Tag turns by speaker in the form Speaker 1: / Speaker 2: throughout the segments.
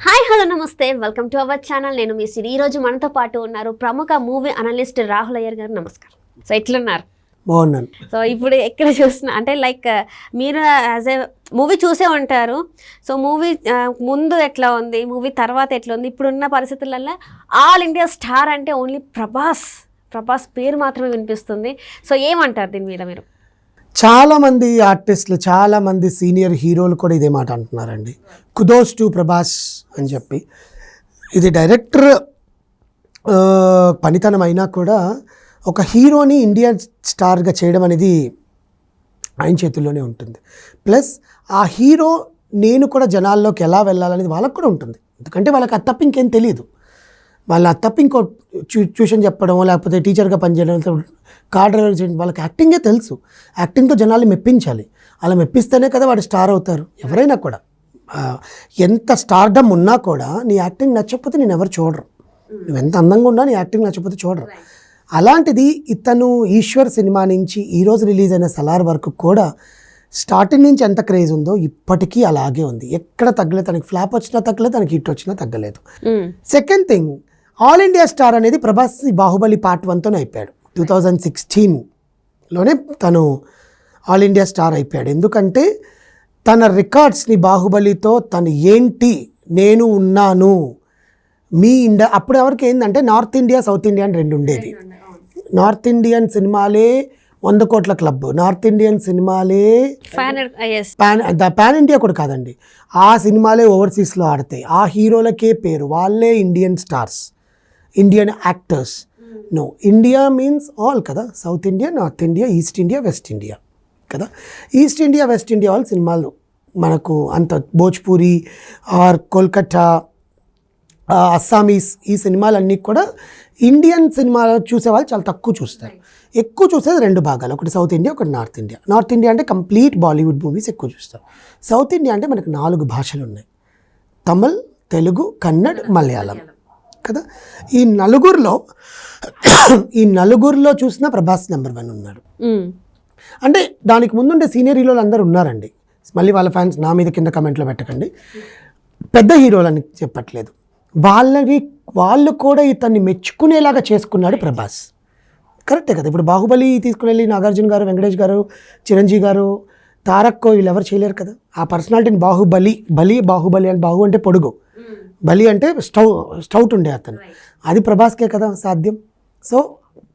Speaker 1: Hi hello నమస్తే welcome to our channel. నేను మీ సిరి. ఈరోజు మనతో పాటు ఉన్నారు ప్రముఖ మూవీ అనలిస్ట్ రాహుల్ అయ్యర్ గారు. నమస్కారం. సో ఎట్లున్నారు?
Speaker 2: బాగున్నాను.
Speaker 1: సో ఇప్పుడు ఎక్కడ చూస్తున్నా అంటే లైక్ మీరు యాజ్ ఏ మూవీ చూసే ఉంటారు. సో మూవీ ముందు ఎట్లా ఉంది, మూవీ తర్వాత ఎట్లా ఉంది, ఇప్పుడున్న పరిస్థితులలో ఆల్ ఇండియా స్టార్ అంటే ఓన్లీ ప్రభాస్ పేరు మాత్రమే వినిపిస్తుంది. సో ఏమంటారు దీని మీద మీరు?
Speaker 2: చాలామంది ఆర్టిస్టులు, చాలామంది సీనియర్ హీరోలు కూడా ఇదే మాట అంటున్నారండి, కుదోస్ టు ప్రభాస్ అని చెప్పి. ఇది డైరెక్టర్ పనితనం అయినా కూడా ఒక హీరోని ఇండియా స్టార్గా చేయడం అనేది ఆయన చేతుల్లోనే ఉంటుంది. ప్లస్ ఆ హీరో నేను కూడా జనాల్లోకి ఎలా వెళ్ళాలనేది వాళ్ళకు కూడా ఉంటుంది. ఎందుకంటే వాళ్ళకి అది తప్ప ఇంకేం తెలియదు. వాళ్ళ అది తప్ప ఇంకో ట్యూషన్ చెప్పడం, లేకపోతే టీచర్గా పనిచేయడం, కార్ డ్రైవర్ చేయడం, వాళ్ళకి యాక్టింగే తెలుసు. యాక్టింగ్తో జనాల్ని మెప్పించాలి. అలా మెప్పిస్తేనే కదా వాడు స్టార్ అవుతారు. ఎవరైనా కూడా ఎంత స్టార్డమ్ ఉన్నా కూడా నీ యాక్టింగ్ నచ్చకపోతే నేను ఎవరు చూడరు. నువ్వు ఎంత అందంగా ఉన్నా నీ యాక్టింగ్ నచ్చకపోతే చూడరు. అలాంటిది ఇతను ఈశ్వర్ సినిమా నుంచి ఈరోజు రిలీజ్ అయిన సలార్ వరకు కూడా స్టార్టింగ్ నుంచి ఎంత క్రేజ్ ఉందో ఇప్పటికీ అలాగే ఉంది. ఎక్కడ తగ్గలేదు. తనకి ఫ్లాప్ వచ్చినా తగ్గలేదు, తనకి హిట్ వచ్చినా తగ్గలేదు. Second thing, all India star అనేది ప్రభాస్ బాహుబలి పార్ట్ 1తోనే అయిపోయాడు. 2016లోనే తను ఆల్ ఇండియా స్టార్ అయిపోయాడు. ఎందుకంటే తన రికార్డ్స్ని బాహుబలితో తను ఏంటి, నేను ఉన్నాను మీ ఇండియా. అప్పుడు ఎవరికి ఏంటంటే నార్త్ ఇండియా, సౌత్ ఇండియా అని రెండు ఉండేది. నార్త్ ఇండియన్ సినిమాలే 100 కోట్ల క్లబ్, నార్త్ ఇండియన్ సినిమాలే పాన్ ఇండియా కూడా కాదండి, ఆ సినిమాలే ఓవర్సీస్లో ఆడతాయి. ఆ హీరోలకే పేరు, వాళ్ళే Indian stars, Indian actors. No, India means all కదా, south India, north India, east India, west India కదా. ఈస్ట్ ఇండియా, వెస్ట్ ఇండియా వాళ్ళ సినిమాలు మనకు అంత భోజ్పూరి ఆర్ కోల్కతా, అస్సామీస్, ఈ సినిమాలన్నీ కూడా ఇండియన్ సినిమాలు చూసేవాళ్ళు చాలా తక్కువ చూస్తారు. ఎక్కువ చూసేది రెండు భాగాలు, ఒకటి సౌత్ ఇండియా, ఒకటి నార్త్ ఇండియా. నార్త్ ఇండియా అంటే కంప్లీట్ బాలీవుడ్ మూవీస్ ఎక్కువ చూస్తారు. సౌత్ ఇండియా అంటే మనకు 4 భాషలు ఉన్నాయి, తమిళ్, తెలుగు, కన్నడ్, మలయాళం కదా. ఈ నలుగురిలో చూసినా ప్రభాస్ నెంబర్ 1 ఉన్నాడు. అంటే దానికి ముందుండే సీనియర్ హీరోలు అందరూ ఉన్నారండి. మళ్ళీ వాళ్ళ ఫ్యాన్స్ నా మీద కింద కమెంట్లో పెట్టకండి, పెద్ద హీరోలు అని చెప్పట్లేదు. వాళ్ళు కూడా ఇతన్ని మెచ్చుకునేలాగా చేసుకున్నాడు ప్రభాస్. కరెక్టే కదా. ఇప్పుడు బాహుబలి తీసుకుని వెళ్ళి నాగార్జున గారు, వెంకటేష్ గారు, చిరంజీవి గారు, తారక్ వీళ్ళు ఎవరు చేయలేరు కదా. ఆ పర్సనాలిటీని బాహుబలి అంటే బాహు అంటే పొడుగు, బలి అంటే స్టౌట్ ఉండే అతను. అది ప్రభాస్కే కదా సాధ్యం. సో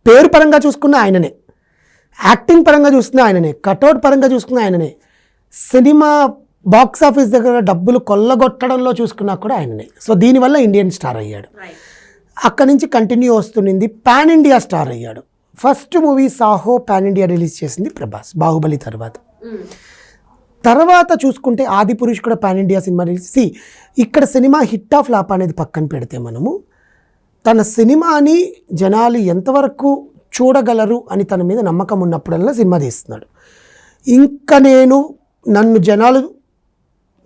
Speaker 2: పేరు పరంగా చూసుకున్న ఆయననే, యాక్టింగ్ పరంగా చూసుకున్న ఆయననే, కటౌట్ పరంగా చూసుకున్న ఆయననే, సినిమా బాక్స్ ఆఫీస్ దగ్గర డబ్బులు కొల్లగొట్టడంలో చూసుకున్నా కూడా ఆయననే. సో దీనివల్ల ఇండియన్ స్టార్ అయ్యాడు. అక్కడి నుంచి కంటిన్యూ వస్తుంది, పాన్ ఇండియా స్టార్ అయ్యాడు. First movie Saaho pan India release చేసింది ప్రభాస్ బాహుబలి తర్వాత చూసుకుంటే ఆదిపురుష్ కూడా పాన్ ఇండియా సినిమా రిలీజ్. ఇక్కడ సినిమా హిట్ ఆఫ్ ఫ్లాప్ అనేది పక్కన పెడితే మనము తన సినిమాని జనాలు ఎంతవరకు చూడగలరు అని తన మీద నమ్మకం ఉన్నప్పుడల్లా సినిమా తీస్తున్నాడు. ఇంకా నన్ను జనాలు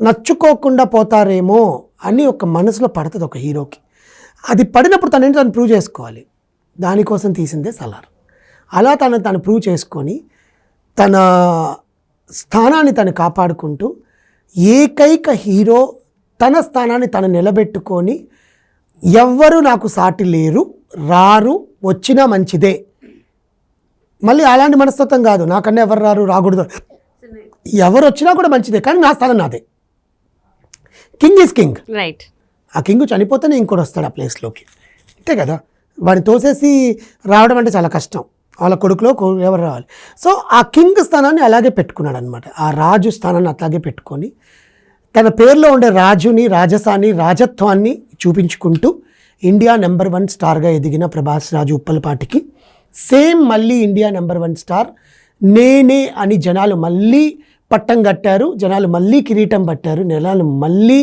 Speaker 2: నచ్చుకోకుండా పోతారేమో అని ఒక మనసులో పడుతుంది ఒక హీరోకి. అది పడినప్పుడు తను ప్రూవ్ చేసుకోవాలి. దానికోసం తీసిందే సలార్. అలా తను ప్రూవ్ చేసుకొని తన స్థానాన్ని తను కాపాడుకుంటూ ఏకైక హీరో తన స్థానాన్ని తను నిలబెట్టుకొని ఎవ్వరూ నాకు సాటి లేరు, రారు, వచ్చినా మంచిదే. మళ్ళీ అలాంటి మనస్తత్వం కాదు, నాకన్నా ఎవరు రాకూడదు, ఎవరు వచ్చినా కూడా మంచిదే, కానీ నా స్థానం నాదే. King is king,
Speaker 1: right.
Speaker 2: ఆ కింగ్ చనిపోతేనే ఇంకోటి వస్తాడు ఆ ప్లేస్లోకి, అంతే కదా. వాడిని తోసేసి రావడం అంటే చాలా కష్టం, వాళ్ళ కొడుకులో ఎవరు రావాలి. సో ఆ కింగ్ స్థానాన్ని అలాగే పెట్టుకున్నాడు అనమాట. ఆ రాజు స్థానాన్ని అలాగే పెట్టుకొని తన పేరులో ఉండే రాజుని, రాజసాన్ని, రాజత్వాన్ని చూపించుకుంటూ ఇండియా నెంబర్ 1 స్టార్గా ఎదిగిన ప్రభాస్ రాజు ఉప్పలపాటికి సేమ్ మళ్ళీ ఇండియా నెంబర్ 1 స్టార్ నేనే అని జనాలు మళ్ళీ పట్టం కట్టారు, జనాలు మళ్ళీ కిరీటం పట్టారు, జనాలు మళ్ళీ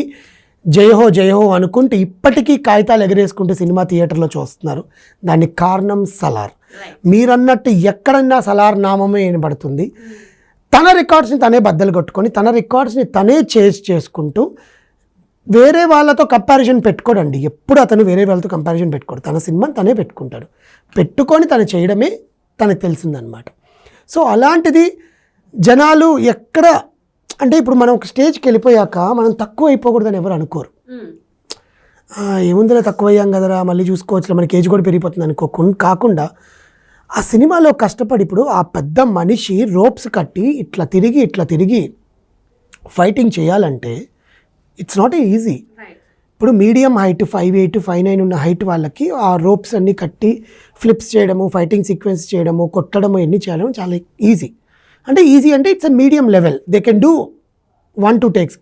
Speaker 2: జయహో జయహో అనుకుంటూ ఇప్పటికీ కాగితాలు ఎగరేసుకుంటూ సినిమా థియేటర్లో చూస్తున్నారు. దానికి కారణం సలార్. మీరన్నట్టు ఎక్కడన్నా సలార్ నామమే వినబడుతుంది. తన రికార్డ్స్ని తనే బద్దలు కొట్టుకొని తన రికార్డ్స్ని తనే చేసుకుంటూ వేరే వాళ్ళతో కంపారిజన్ పెట్టుకోడండి. ఎప్పుడు అతను వేరే వాళ్ళతో కంపారిజన్ పెట్టుకోడు, తన సినిమాని తనే పెట్టుకుంటాడు. పెట్టుకొని తను చేయడమే తనకు తెలిసిందనమాట. సో అలాంటిది జనాలు ఎక్కడ అంటే ఇప్పుడు మనం ఒక స్టేజ్కి వెళ్ళిపోయాక మనం తక్కువ అయిపోకూడదని ఎవరు అనుకోరు. ఏముందిలే తక్కువ అయ్యాం కదరా మళ్ళీ చూసుకోవచ్చు మనకి ఏజ్ కూడా పెరిగిపోతుంది కాకుండా ఆ సినిమాలో కష్టపడి ఇప్పుడు ఆ పెద్ద మనిషి రోప్స్ కట్టి ఇట్లా తిరిగి ఫైటింగ్ చేయాలంటే ఇట్స్ నాట్ ఈజీ. ఇప్పుడు మీడియం హైట్ 5'8", 5'9" ఉన్న హైట్ వాళ్ళకి ఆ రోప్స్ అన్నీ కట్టి ఫ్లిప్స్ చేయడము, ఫైటింగ్ సీక్వెన్స్ చేయడము, కొట్టడము ఎన్ని చేయడం చాలా ఈజీ. అంటే it's a medium level, they can do 1-2 takes.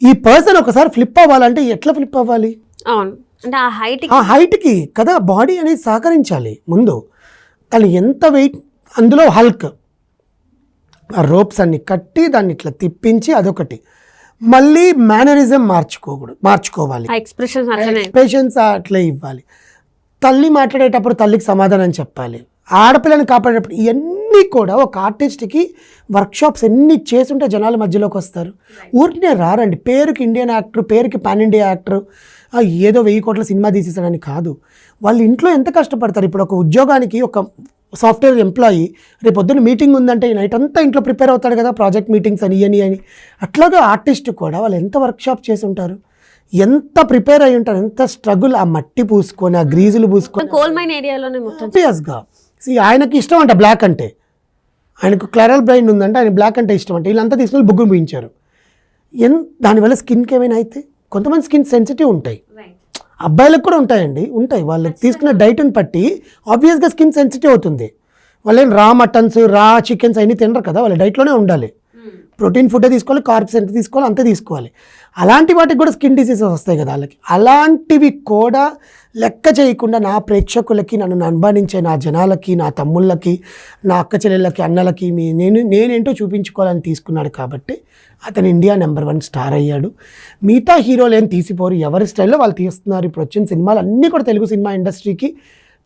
Speaker 2: ఈ పర్సన్ ఒకసారి ఫ్లిప్ అవ్వాలంటే ఎట్లా ఫ్లిప్ అవ్వాలి?
Speaker 1: అవును, అంటే ఆ
Speaker 2: హైట్కి కదా బాడీ అనేది సహకరించాలి. ముందు తను ఎంత వెయిట్, అందులో హల్క్, ఆ రోప్స్ అన్ని కట్టి దాన్ని ఇట్లా తిప్పించి అదొకటి, మళ్ళీ మేనరిజం మార్చుకోవాలి, ఎక్స్ప్రెషన్స్ అట్లా ఇవ్వాలి, తల్లి మాట్లాడేటప్పుడు తల్లికి సమాధానం చెప్పాలి, ఆడపిల్లని కాపాడేటప్పుడు ఇవన్నీ కూడా ఒక ఆర్టిస్ట్కి వర్క్షాప్స్ ఎన్ని చేసుంటే జనాల మధ్యలోకి వస్తారు. ఊరినే రారండి పేరుకి ఇండియన్ యాక్టర్, పేరుకి పాన్ ఇండియా యాక్టర్, ఏదో 1000 కోట్ల సినిమా తీసేసాడని కాదు. వాళ్ళు ఇంట్లో ఎంత కష్టపడతారు. ఇప్పుడు ఒక ఉద్యోగానికి ఒక సాఫ్ట్వేర్ ఎంప్లాయీ రేపు పొద్దున్న మీటింగ్ ఉందంటే నైట్ అంతా ఇంట్లో ప్రిపేర్ అవుతాడు కదా, ప్రాజెక్ట్ మీటింగ్స్ అని. అట్లాగే ఆర్టిస్ట్ కూడా వాళ్ళు ఎంత వర్క్షాప్ చేసి ఉంటారు, ఎంత ప్రిపేర్ అయి ఉంటారు, ఎంత స్ట్రగుల్, ఆ మట్టి పూసుకొని ఆ గ్రీజులు పూసుకొని
Speaker 1: కోల్ మైన్ ఏరియాలోనే
Speaker 2: ఆబ్వియస్గా. ఆయనకి ఇష్టం అంట బ్లాక్ అంటే, ఆయనకు క్లారల్ బ్రైన్ ఉందంటే ఆయన బ్లాక్ అంటే ఇష్టం అంటే, వీళ్ళంతా తీసుకొని బుగ్గులు పూయించారు. దానివల్ల స్కిన్కి ఏమైనా అయితే కొంతమంది స్కిన్ సెన్సిటివ్ ఉంటాయి, అబ్బాయిలకు కూడా ఉంటాయి వాళ్ళకి తీసుకున్న డైట్ని బట్టి ఆబ్వియస్గా స్కిన్ సెన్సిటివ్ అవుతుంది. వాళ్ళు ఏం రా మటన్స్, రా చికెన్స్ అన్నీ తినరు కదా, వాళ్ళ డైట్లోనే ఉండాలి. ప్రోటీన్ ఫుడ్ తీసుకోవాలి, కార్బ్స్ ఎంత తీసుకోవాలి అంతే తీసుకోవాలి. అలాంటి వాటికి కూడా స్కిన్ డిసీజెస్ వస్తాయి కదా వాళ్ళకి. అలాంటివి కూడా లెక్క చేయకుండా నా ప్రేక్షకులకి, నన్ను అనుమానించే నా జనాలకి, నా తమ్ముళ్ళకి, నా అక్క చెల్లెళ్ళకి, అన్నలకి నేనేంటో చూపించుకోవాలని తీసుకున్నాడు కాబట్టి అతను ఇండియా నెంబర్ 1 స్టార్ అయ్యాడు. మిగతా హీరోలు ఏం తీసిపోరు, ఎవరి స్టైల్లో వాళ్ళు తీస్తున్నారు. ఇప్పుడు వచ్చిన సినిమాలు అన్నీ కూడా తెలుగు సినిమా ఇండస్ట్రీకి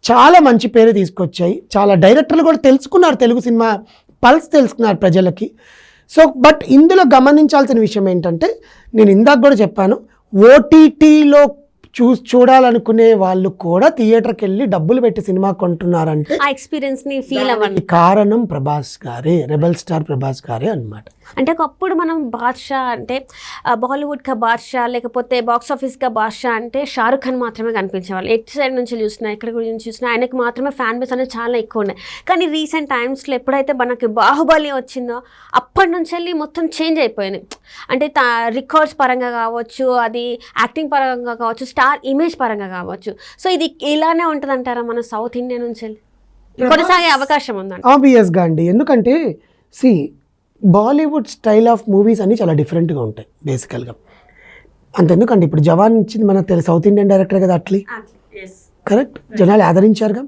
Speaker 2: చాలా మంచి పేరు తీసుకొచ్చాయి. చాలా డైరెక్టర్లు కూడా తెలుసుకున్నారు, తెలుగు సినిమా పల్స్ తెలుసుకున్నారు ప్రజలకి. సో బట్ ఇందులో గమనించాల్సిన విషయం ఏంటంటే, నేను ఇందాక కూడా చెప్పాను, ఓటీటీలో చూడాలనుకునే వాళ్ళు కూడా థియేటర్కి వెళ్ళి డబ్బులు పెట్టి సినిమా కొంటున్నారంటే
Speaker 1: ఆ ఎక్స్పీరియన్స్ని ఫీల్ అవ్వండి.
Speaker 2: కారణం ప్రభాస్ గారే, రెబల్ స్టార్ ప్రభాస్ గారే అన్నమాట.
Speaker 1: అంటే ఒకప్పుడు మనం బాద్షా అంటే బాలీవుడ్ కా బాద్షా, లేకపోతే బాక్స్ ఆఫీస్ కా బాద్షా అంటే షారుఖ్ ఖాన్ మాత్రమే కనిపించేవాళ్ళు. ఎటు సైడ్ నుంచి చూసినా, ఎక్కడ నుంచి చూసినా ఆయనకు మాత్రమే ఫ్యాన్ బేస్ అనేది చాలా ఎక్కువ ఉన్నాయి. కానీ రీసెంట్ టైమ్స్లో ఎప్పుడైతే మనకి బాహుబలి వచ్చిందో అప్పటి నుంచి వెళ్ళి మొత్తం చేంజ్ అయిపోయింది. అంటే రికార్డ్స్ పరంగా కావచ్చు, అది యాక్టింగ్ పరంగా కావచ్చు, స్టార్ ఇమేజ్ పరంగా కావచ్చు. సో ఇది ఇలానే ఉంటుంది అంటారా మన సౌత్ ఇండియా నుంచి వెళ్ళి కొనసాగే అవకాశం ఉందండి?
Speaker 2: ఆబ్వియస్గా అండి, ఎందుకంటే బాలీవుడ్ స్టైల్ ఆఫ్ మూవీస్ అన్నీ చాలా డిఫరెంట్గా ఉంటాయి బేసికల్గా. అంతెందుకండి ఇప్పుడు జవాన్ ఇచ్చింది మన సౌత్ ఇండియన్ డైరెక్టర్ కదా అట్లీ, కరెక్ట్, జనాలు ఆదరించారుగా.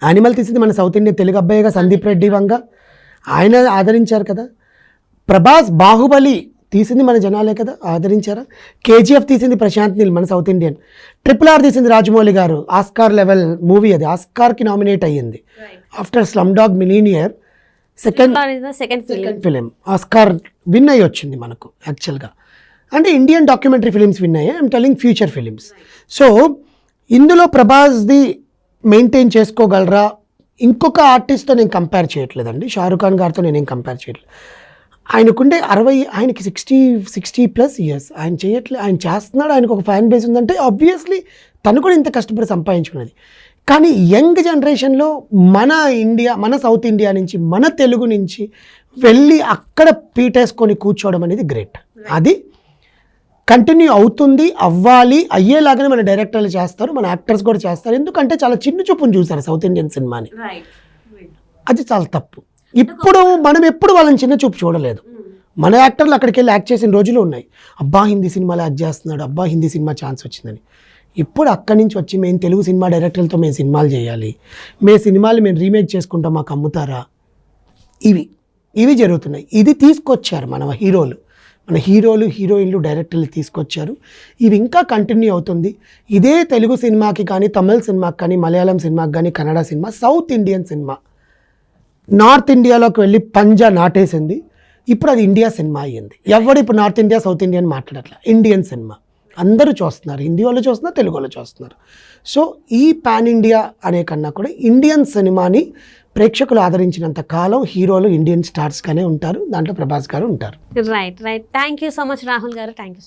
Speaker 2: యానిమల్ తీసింది మన సౌత్ ఇండియన్ తెలుగు అబ్బాయిగా సందీప్ రెడ్డి వంగ, ఆయన ఆదరించారు కదా. ప్రభాస్ బాహుబలి తీసింది మన జనాలే కదా, ఆదరించారా. కేజీఎఫ్ తీసింది ప్రశాంత్ నీల్ మన సౌత్ ఇండియన్. RRR తీసింది రాజమౌళి గారు, ఆస్కార్ లెవెల్ మూవీ, అది ఆస్కార్కి నామినేట్ అయ్యింది after slum dog millionaire. Second film Oscar win అయ్యి వచ్చింది మనకు యాక్చువల్గా. అంటే ఇండియన్ డాక్యుమెంటరీ ఫిలిమ్స్ విన్ అయ్యాయి, I'm telling future films. So ఇందులో ప్రభాస్ది మెయింటైన్ చేసుకోగలరా? ఇంకొక ఆర్టిస్ట్తో నేను కంపేర్ చేయట్లేదండి, షారుఖ్ ఖాన్ గారితో నేనేం కంపేర్ చేయట్లేదు. ఆయనకుండే 60, ఆయనకి 60+ ఇయర్స్, ఆయన చేయట్లేదు, ఆయన చేస్తున్నాడు, ఆయనకు ఒక ఫ్యాన్ బేస్ ఉందంటే ఆబ్వియస్లీ తను కూడా ఇంత కష్టపడి సంపాదించుకున్నది. కానీ యంగ్ జనరేషన్లో మన సౌత్ ఇండియా నుంచి, మన తెలుగు నుంచి వెళ్ళి అక్కడ పీటేసుకొని కూర్చోవడం అనేది గ్రేట్. అది కంటిన్యూ అవుతుంది, అవ్వాలి, అయ్యేలాగానే మన డైరెక్టర్లు చేస్తారు, మన యాక్టర్స్ కూడా చేస్తారు. ఎందుకంటే చాలా చిన్న చూపును చూసారు సౌత్ ఇండియన్ సినిమాని, అది చాలా తప్పు. ఇప్పుడు మనం ఎప్పుడు వాళ్ళని చిన్న చూపు చూడలేదు. మన యాక్టర్లు అక్కడికి వెళ్ళి యాక్ట్ చేసిన రోజులు ఉన్నాయి. అబ్బా హిందీ సినిమాలో యాక్ట్ చేస్తున్నాడు, అబ్బా హిందీ సినిమా ఛాన్స్ వచ్చిందని. ఇప్పుడు అక్కడి నుంచి వచ్చి మేము తెలుగు సినిమా డైరెక్టర్లతో మేము సినిమాలు చేయాలి, సినిమాలు మేము రీమేక్ చేసుకుంటాం, మాకు అమ్ముతారా, ఇవి జరుగుతున్నాయి. ఇది తీసుకొచ్చారు మన హీరోయిన్లు డైరెక్టర్లు తీసుకొచ్చారు. ఇవి ఇంకా కంటిన్యూ అవుతుంది. ఇదే తెలుగు సినిమాకి కానీ, తమిళ సినిమాకి కానీ, మలయాళం సినిమాకి కానీ, Kannada cinema, south Indian cinema north ఇండియాలోకి వెళ్ళి పంజా నాటేసింది. ఇప్పుడు అది ఇండియా సినిమా అయ్యింది. ఎవడు ఇప్పుడు నార్త్ ఇండియా సౌత్ ఇండియా అని మాట్లాడట్లా, ఇండియన్ సినిమా అందరూ చూస్తున్నారు, హిందీ వాళ్ళు చూస్తున్నారు, తెలుగు వాళ్ళు చూస్తున్నారు. సో ఈ పాన్ ఇండియా అనే కన్నా కూడా ఇండియన్ సినిమాని ప్రేక్షకులు ఆదరించినంత కాలం హీరోలు ఇండియన్ స్టార్స్గానే ఉంటారు, దాంట్లో ప్రభాస్ గారు ఉంటారు.
Speaker 1: Right. Thank you so much Rahul గారు, థ్యాంక్ యూ.